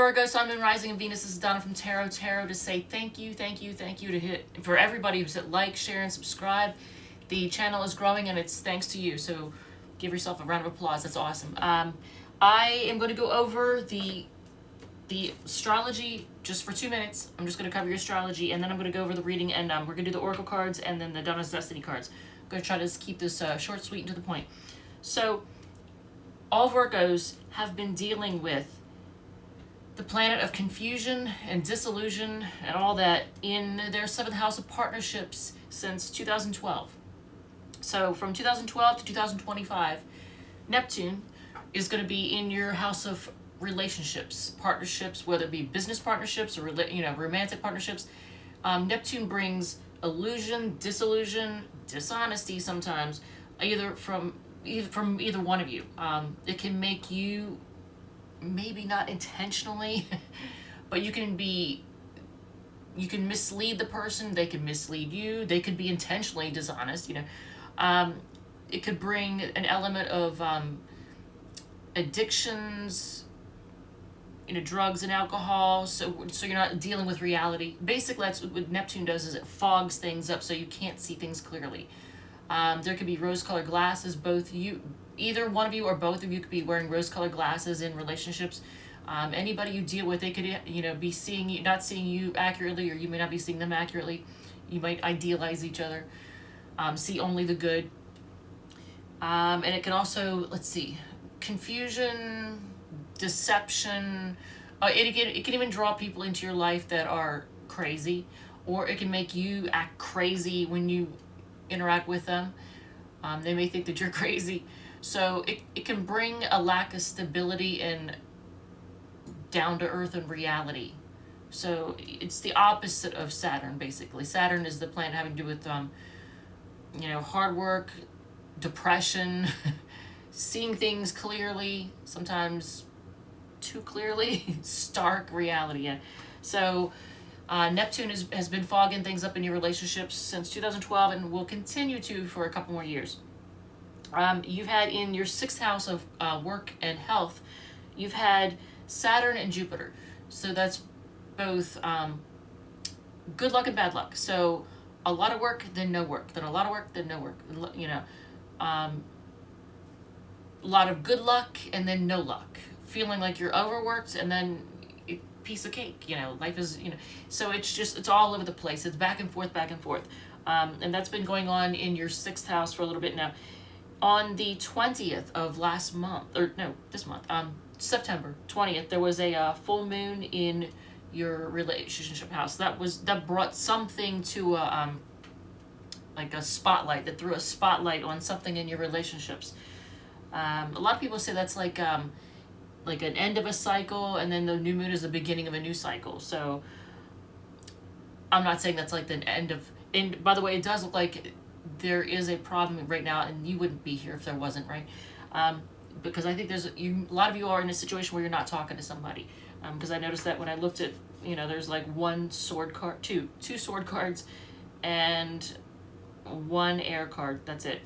Virgo, Sun, Moon, Rising, and Venus. This is Donna from Tarot to say thank you to hit for everybody who's hit like, share, and subscribe. The channel is growing, and it's thanks to you. So give yourself a round of applause. That's awesome. I am going to go over the astrology just for 2 minutes. I'm just going to cover your astrology, and then I'm going to go over the reading, and we're going to do the oracle cards and then the Donna's Destiny cards. I'm going to try to keep this short, sweet, and to the point. So all Virgos have been dealing with the planet of confusion and disillusion and all that in their 7th house of partnerships since 2012. So from 2012 to 2025, Neptune is going to be in your house of relationships, partnerships, whether it be business partnerships or romantic partnerships. Neptune brings illusion, disillusion, dishonesty sometimes, either from either one of you. It can make you, maybe not intentionally, but you can mislead the person, they can mislead you, they could be intentionally dishonest, it could bring an element of addictions, drugs and alcohol, so you're not dealing with reality. Basically, that's what Neptune does, is it fogs things up so you can't see things clearly. There could be rose-colored glasses. Either one of you or both of you could be wearing rose-colored glasses in relationships. Anybody you deal with, they could, be seeing you, not seeing you accurately, or you may not be seeing them accurately. You might idealize each other, see only the good. And it can also, confusion, deception. It can even draw people into your life that are crazy, or it can make you act crazy when you interact with them. They may think that you're crazy. So it can bring a lack of stability and down-to-earth and reality. So it's the opposite of Saturn, basically. Saturn is the planet having to do with, hard work, depression, seeing things clearly, sometimes too clearly, stark reality. Yeah. So Neptune has been fogging things up in your relationships since 2012 and will continue to for a couple more years. You've had in your 6th house of work and health, you've had Saturn and Jupiter. So that's both good luck and bad luck. So a lot of work, then no work. Then a lot of work, then no work. A lot of good luck and then no luck. Feeling like you're overworked and then piece of cake. Life is, so it's all over the place. It's back and forth. And that's been going on in your 6th house for a little bit now. On the 20th of this month, September 20th, there was a full moon in your relationship house. That brought something to a spotlight, that threw a spotlight on something in your relationships. A lot of people say that's like an end of a cycle, and then the new moon is the beginning of a new cycle. So I'm not saying that's like the end of, and by the way, it does look like there is a problem right now, and you wouldn't be here if there wasn't, right? Because I think a lot of you are in a situation where you're not talking to somebody. Because I noticed that when I looked at, there's like one sword card, two sword cards, and one air card. That's it.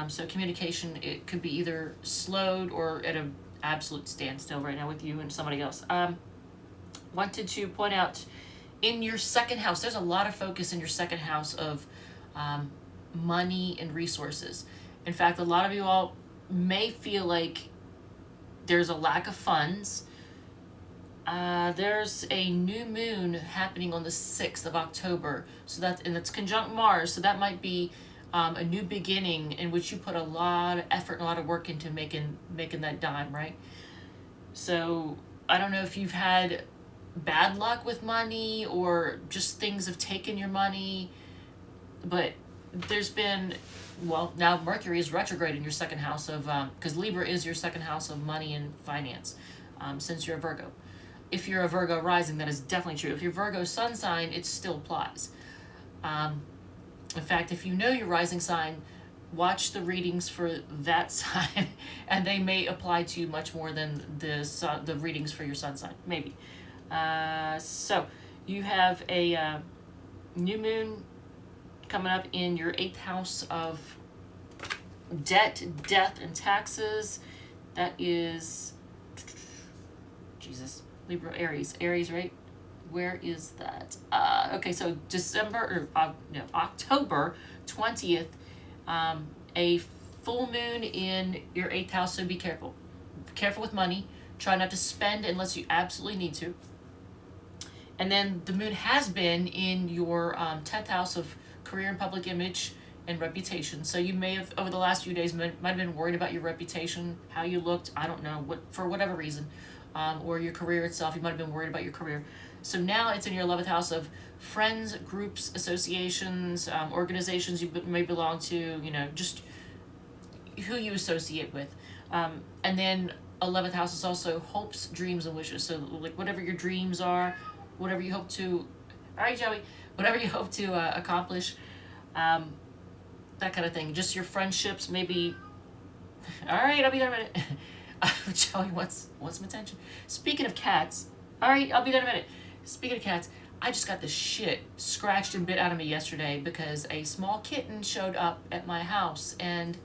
So communication, it could be either slowed or at an absolute standstill right now with you and somebody else. Wanted to point out, in your 2nd house, there's a lot of focus in your 2nd house of money and resources. In fact, a lot of you all may feel like there's a lack of funds. There's a new moon happening on the 6th of October, and it's conjunct Mars, so that might be a new beginning in which you put a lot of effort and a lot of work into making that dime, right? So I don't know if you've had bad luck with money or just things have taken your money, but there's been, now Mercury is retrograde in your 2nd house of, because Libra is your 2nd house of money and finance, since you're a Virgo. If you're a Virgo rising, that is definitely true. If you're Virgo sun sign, it still applies. In fact, if you know your rising sign, watch the readings for that sign, and they may apply to you much more than the readings for your sun sign, maybe. So you have a new moon coming up in your 8th house of debt, death, and taxes. That is, Jesus, Libra, Aries. Aries, right? Where is that? Okay, so October 20th, a full moon in your 8th house, so be careful. Be careful with money. Try not to spend unless you absolutely need to. And then the moon has been in your 10th house of career and public image and reputation. So you may have, over the last few days, might have been worried about your reputation, how you looked, I don't know, for whatever reason, or your career itself. You might have been worried about your career. So now it's in your 11th house of friends, groups, associations, organizations you may belong to, just who you associate with. And then 11th house is also hopes, dreams, and wishes. So like whatever your dreams are, whatever you hope to, all right, Joey, whatever you hope to accomplish, that kind of thing. Just your friendships, maybe. All right, I'll be there in a minute. Joey wants some attention. Speaking of cats, all right, I'll be there in a minute. Speaking of cats, I just got the shit scratched and bit out of me yesterday because a small kitten showed up at my house and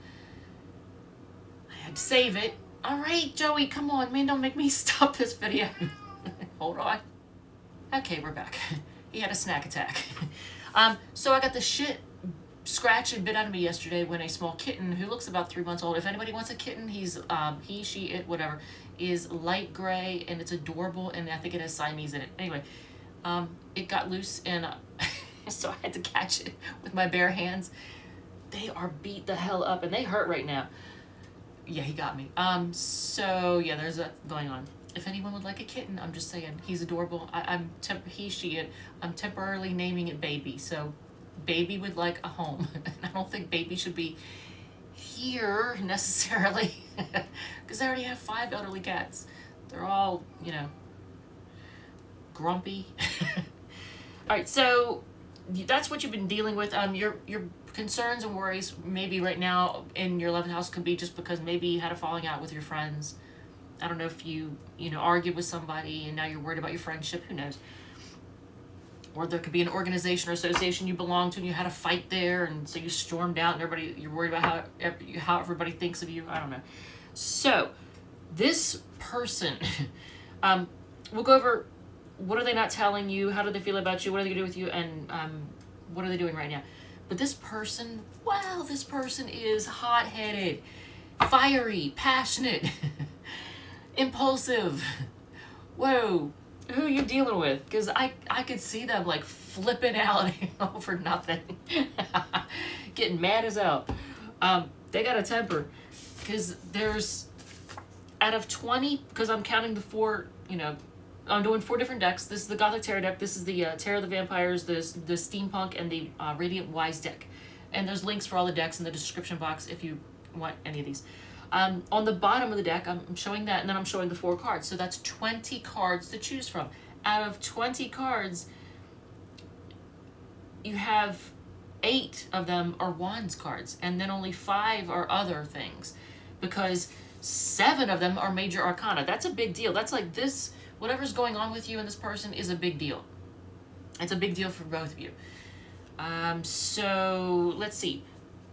I had to save it. All right, Joey, come on, man, don't make me stop this video. Hold on. Okay, we're back. He had a snack attack. So I got the shit scratched and bit out of me yesterday when a small kitten who looks about 3 months old, if anybody wants a kitten, he's he, she, it, whatever, is light gray and it's adorable, and I think it has Siamese in it. Anyway, it got loose and so I had to catch it with my bare hands. They are beat the hell up and they hurt right now. Yeah, he got me. So yeah, there's that going on. If anyone would like a kitten, I'm just saying, he's adorable. He, she, it. I'm temporarily naming it Baby. So Baby would like a home. I don't think Baby should be here necessarily because I already have 5 elderly cats. They're all, grumpy. All right, so that's what you've been dealing with. Your concerns and worries maybe right now in your 11th house could be just because maybe you had a falling out with your friends. I don't know if you argued with somebody and now you're worried about your friendship. Who knows? Or there could be an organization or association you belong to and you had a fight there, and so you stormed out and you're worried about how everybody thinks of you. I don't know. So this person, we'll go over what are they not telling you, how do they feel about you, what are they going to do with you, and what are they doing right now. But this person, well, this person is hot-headed, fiery, passionate, impulsive. Whoa. Who are you dealing with? Because I could see them like flipping out over nothing. Getting mad as hell. They got a temper. Because there's, out of 20, because I'm counting the 4, I'm doing 4 different decks. This is the Gothic Tarot deck. This is the Tarot of the Vampires, the Steampunk, and the Radiant Wise deck. And there's links for all the decks in the description box if you want any of these. On the bottom of the deck, I'm showing that, and then I'm showing the 4 cards. So that's 20 cards to choose from. Out of 20 cards, you have 8 of them are Wands cards, and then only 5 are other things, because 7 of them are Major Arcana. That's a big deal. That's like this, whatever's going on with you and this person is a big deal. It's a big deal for both of you. So let's see.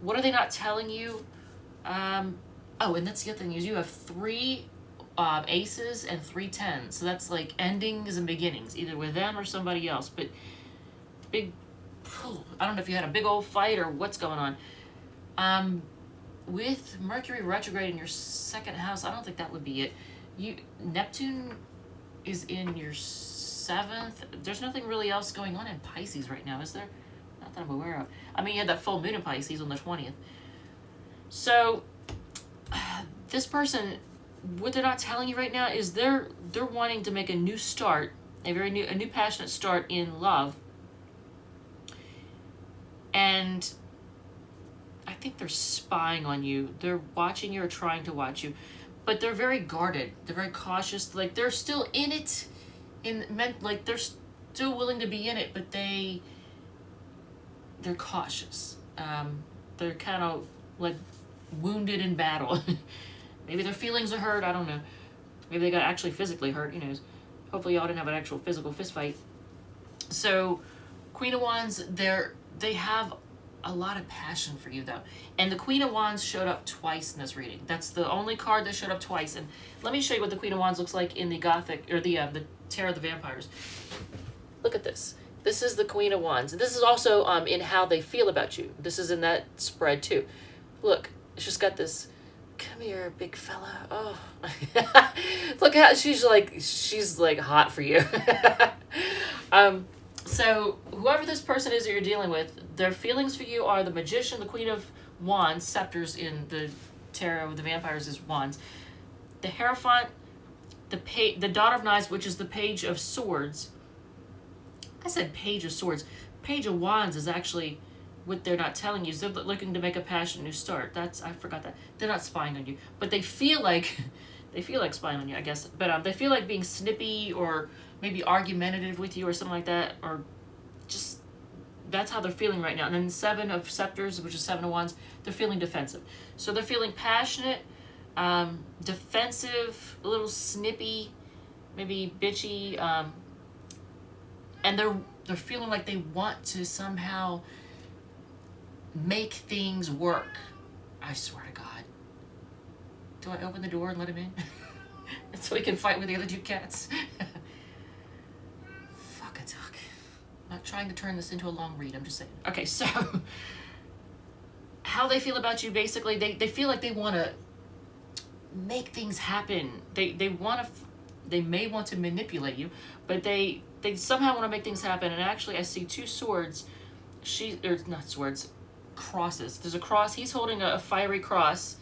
What are they not telling you? Oh, and that's the other thing is you have 3 aces and 3 tens. So that's like endings and beginnings, either with them or somebody else. But big, I don't know if you had a big old fight or what's going on. With Mercury retrograde in your 2nd house, I don't think that would be it. Neptune is in your 7th. There's nothing really else going on in Pisces right now, is there? Not that I'm aware of. I mean, you had that full moon in Pisces on the 20th. So this person, what they're not telling you right now is they're wanting to make a new start, a new passionate start in love. And I think they're spying on you. They're watching you or trying to watch you. But they're very guarded. They're very cautious. Like, they're still in it. Like, they're still willing to be in it, but they're cautious. They're kind of, like, wounded in battle. Maybe their feelings are hurt. I don't know. Maybe they got actually physically hurt. Who knows? Hopefully y'all didn't have an actual physical fist fight. So, Queen of Wands, they have a lot of passion for you, though. And the Queen of Wands showed up twice in this reading. That's the only card that showed up twice. And let me show you what the Queen of Wands looks like in the Gothic, or the Tarot of the Vampires. Look at this. This is the Queen of Wands. This is also in how they feel about you. This is in that spread too. Look, she's got this, come here, big fella. Oh, look how she's like hot for you. So whoever this person is that you're dealing with, their feelings for you are the Magician, the Queen of Wands, scepters in the Tarot of the Vampires is wands. The Hierophant, the Daughter of Knives, which is the Page of Swords. I said Page of Swords. Page of Wands is actually what they're not telling you. So they're looking to make a passionate new start. I forgot that. They're not spying on you, but they feel like spying on you, I guess. But they feel like being snippy or maybe argumentative with you or something like that, or just that's how they're feeling right now. And then the Seven of Scepters, which is Seven of Wands, they're feeling defensive. So they're feeling passionate, defensive, a little snippy, maybe bitchy, and they're feeling like they want to somehow make things work. I swear to God. Do I open the door and let him in? So he can fight with the other two cats. Fuck a duck. I'm not trying to turn this into a long read, I'm just saying. Okay, so how they feel about you, basically, they feel like they want to make things happen. They may want to manipulate you, but they somehow want to make things happen. And actually, I see two swords. Not swords, crosses. There's a cross. He's holding a fiery cross,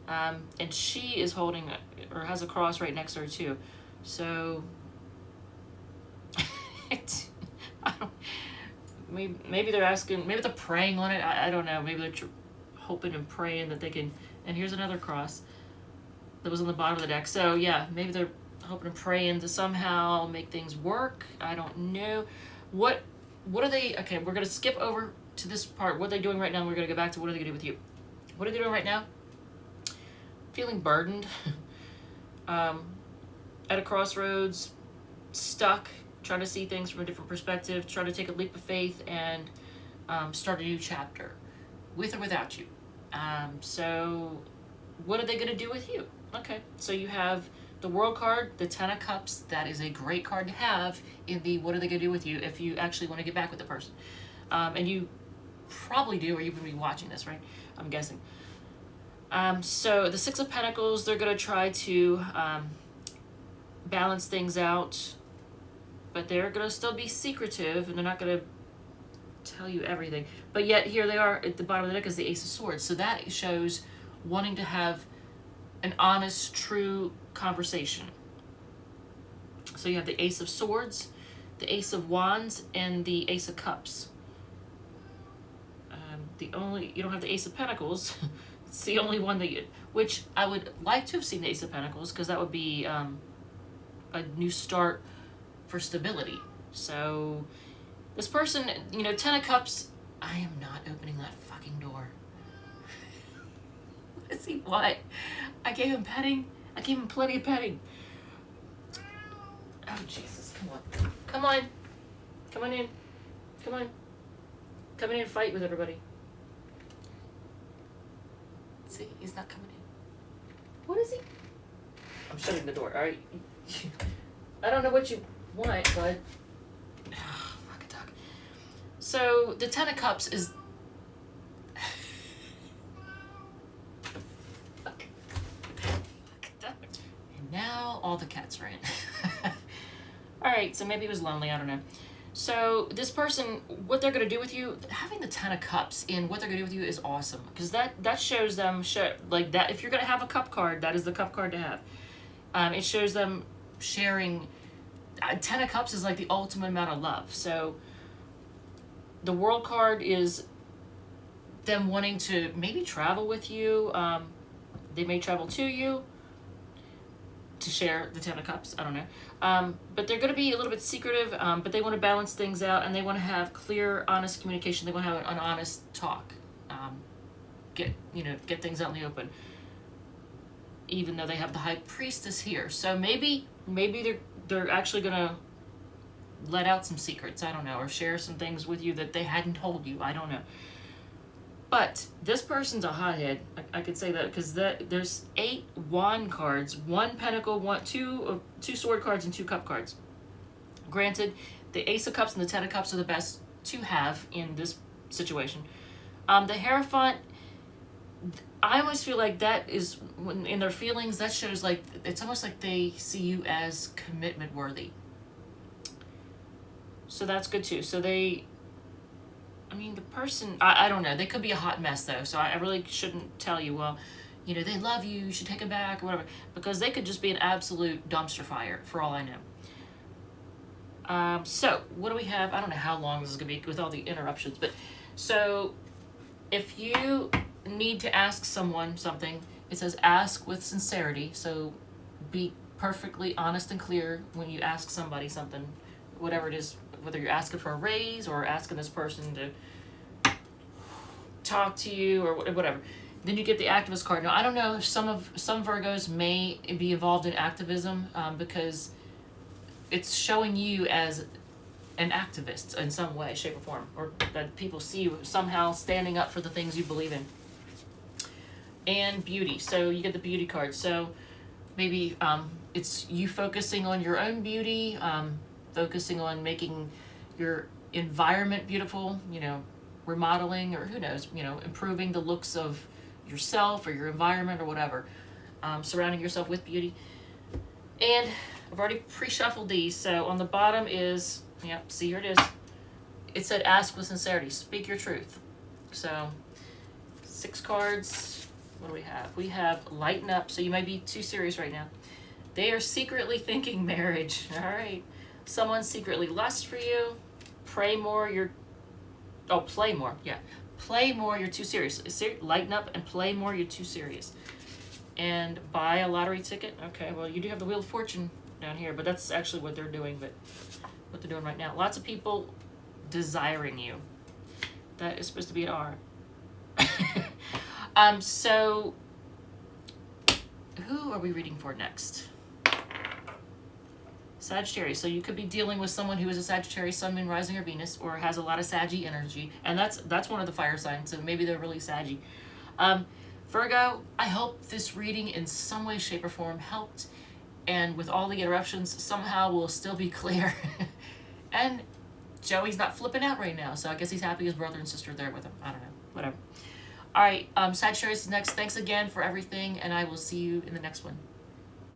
and she is holding or has a cross right next to her too. So maybe they're asking, maybe they're praying on it. I don't know. Maybe they're hoping and praying that they can. And here's another cross that was on the bottom of the deck. So yeah, maybe they're hoping and praying to somehow make things work. I don't know. What are they? Okay, we're gonna skip over to this part. What are they doing right now? And we're gonna go back to what are they gonna do with you. What are they doing right now? Feeling burdened, at a crossroads, stuck, trying to see things from a different perspective, trying to take a leap of faith and start a new chapter, with or without you. So what are they gonna do with you? Okay, so you have the World card, the Ten of Cups. That is a great card to have in the what are they going to do with you if you actually want to get back with the person. And you probably do, or you're going to be watching this, right? I'm guessing. So the Six of Pentacles, they're going to try to balance things out, but they're going to still be secretive, and they're not going to tell you everything. But yet here they are at the bottom of the deck is the Ace of Swords. So that shows wanting to have an honest, true conversation. So you have the Ace of Swords, the Ace of Wands, and the Ace of Cups. You don't have the Ace of Pentacles. It's the only one that which I would like to have seen the Ace of Pentacles, because that would be a new start for stability. So this person, Ten of Cups, I am not opening that fucking door. Let's see what? I gave him petting. I gave him plenty of petting. Oh, Jesus. Come on. Come on. Come on in. Come on. Come in and fight with everybody. See? He's not coming in. What is he? I'm shutting the door. All right. I don't know what you want, but... Oh, fuck a duck. So, the Ten of Cups is... Now all the cats are in. Alright, so maybe he was lonely, I don't know. So this person, what they're going to do with you, having the Ten of Cups in what they're going to do with you is awesome. Because that shows them, like that, if you're going to have a cup card, that is the cup card to have. It shows them sharing, Ten of Cups is like the ultimate amount of love. So the World card is them wanting to maybe travel with you. They may travel to you to share the Ten of Cups. I don't know. But they're going to be a little bit secretive, but they want to balance things out, and they want to have clear, honest communication. They want to have an honest talk. Get things out in the open. Even though they have the High Priestess here. So maybe they're actually going to let out some secrets, I don't know, or share some things with you that they hadn't told you. I don't know. But this person's a hothead. I could say that because there's 8 wand cards, 1 pentacle, 2 sword cards, and 2 cup cards. Granted, the Ace of Cups and the Ten of Cups are the best to have in this situation. The Hierophant, I almost feel like that is, when in their feelings, that shows like, it's almost like they see you as commitment worthy. So that's good too. So they, I mean, the person, I don't know, they could be a hot mess though, so I really shouldn't tell you, well, you know, they love you, you should take them back, or whatever, because they could just be an absolute dumpster fire, for all I know. So, what do we have? I don't know how long this is going to be with all the interruptions, but, so, if you need to ask someone something, it says ask with sincerity, so be perfectly honest and clear when you ask somebody something, whatever it is, whether you're asking for a raise or asking this person to talk to you or whatever. Then you get the activist card. Now, I don't know if some Virgos may be involved in activism because it's showing you as an activist in some way, shape, or form, or that people see you somehow standing up for the things you believe in. And beauty. So you get the beauty card. So maybe it's you focusing on your own beauty, focusing on making your environment beautiful, you know, remodeling, or who knows, you know, improving the looks of yourself or your environment or whatever, surrounding yourself with beauty. And I've already pre-shuffled these, so on the bottom is, yep, see, here it is. It said ask with sincerity, speak your truth. So 6 cards. What do we have? We have lighten up, so you might be too serious right now. They are secretly thinking marriage. All right. Someone secretly lusts for you. Play more, yeah. Play more, you're too serious. Lighten up and play more, you're too serious. And buy a lottery ticket. Okay, well, you do have the Wheel of Fortune down here, but that's actually what they're doing, but what they're doing right now. Lots of people desiring you. That is supposed to be an R. So, who are we reading for next? Sagittarius. So you could be dealing with someone who is a Sagittarius, Sun, Moon, Rising, or Venus, or has a lot of Saggy energy, and that's one of the fire signs. So maybe they're really Saggy. Virgo, I hope this reading in some way, shape, or form helped, and with all the interruptions, somehow will still be clear. And Joey's not flipping out right now, so I guess he's happy his brother and sister are there with him. I don't know, whatever. All right, Sagittarius is next. Thanks again for everything, and I will see you in the next one.